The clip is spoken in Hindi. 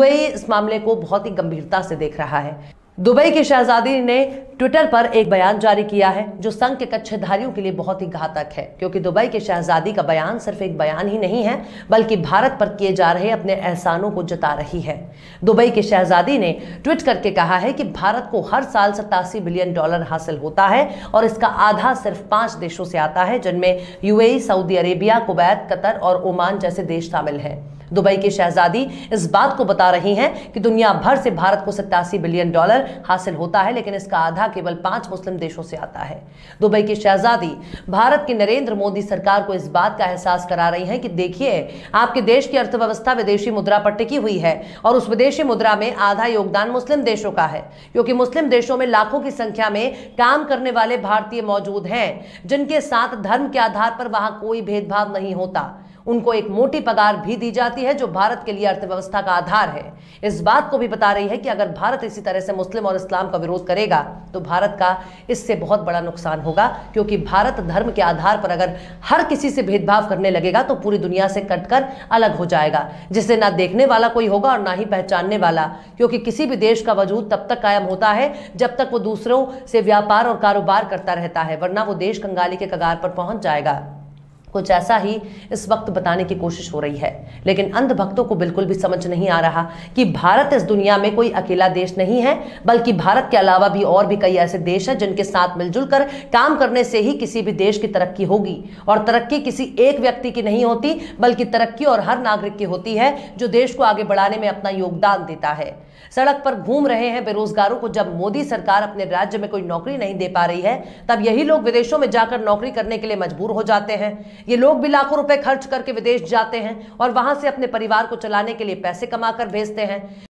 यूएई इस मामले को बहुत ही गंभीरता से देख रहा है। दुबई की शहजादी ने ट्विटर पर एक बयान जारी किया है जो संघ के कच्छेधारियों के लिए बहुत ही घातक है, क्योंकि दुबई की शहजादी का बयान सिर्फ एक बयान ही नहीं है बल्कि भारत पर किए जा रहे अपने एहसानों को जता रही है। दुबई की शहजादी ने ट्वीट करके कहा है कि भारत को हर साल $87 बिलियन हासिल होता है और इसका आधा सिर्फ 5 देशों से आता है, जिनमें UAE, Saudi Arabia, Kuwait, Qatar और ओमान जैसे देश शामिल हैं। दुबई की शहजादी इस बात को बता रही हैं कि दुनिया भर से भारत को $87 बिलियन हासिल होता है, लेकिन इसका आधा केवल 5 मुस्लिम देशों से आता है। दुबई की शहजादी भारत की नरेंद्र मोदी सरकार को इस बात का एहसास करा रही हैं कि देखिए, आपके देश की अर्थव्यवस्था विदेशी मुद्रा पर टिकी हुई है और उस विदेशी मुद्रा में आधा योगदान मुस्लिम देशों का है, क्योंकि मुस्लिम देशों में लाखों की संख्या में काम करने वाले भारतीय मौजूद हैं, जिनके साथ धर्म के आधार पर वहां कोई भेदभाव नहीं होता। उनको एक मोटी पगार भी दी जाती है, जो भारत के लिए अर्थव्यवस्था का आधार है। इस बात को भी बता रही है कि अगर भारत इसी तरह से मुस्लिम और इस्लाम का विरोध करेगा तो भारत का इससे बहुत बड़ा नुकसान होगा, क्योंकि भारत धर्म के आधार पर अगर हर किसी से भेदभाव करने लगेगा तो पूरी दुनिया से कटकर अलग हो जाएगा, जिसे ना देखने वाला कोई होगा और ना ही पहचानने वाला, क्योंकि किसी भी देश का वजूद तब तक कायम होता है जब तक वो दूसरों से व्यापार और कारोबार करता रहता है, वरना वो देश कंगाली के कगार पर पहुंच जाएगा। कुछ ऐसा ही इस वक्त बताने की कोशिश हो रही है, लेकिन अंधभक्तों को बिल्कुल भी समझ नहीं आ रहा कि भारत इस दुनिया में कोई अकेला देश नहीं है, बल्कि भारत के अलावा भी और भी कई ऐसे देश हैं जिनके साथ मिलजुल कर काम करने से ही किसी भी देश की तरक्की होगी। और तरक्की किसी एक व्यक्ति की नहीं होती, बल्कि तरक्की और हर नागरिक की होती है जो देश को आगे बढ़ाने में अपना योगदान देता है। सड़क पर घूम रहे हैं बेरोजगारों को जब मोदी सरकार अपने राज्य में कोई नौकरी नहीं दे पा रही है, तब यही लोग विदेशों में जाकर नौकरी करने के लिए मजबूर हो जाते हैं। ये लोग भी लाखों रुपए खर्च करके विदेश जाते हैं और वहां से अपने परिवार को चलाने के लिए पैसे कमाकर भेजते हैं।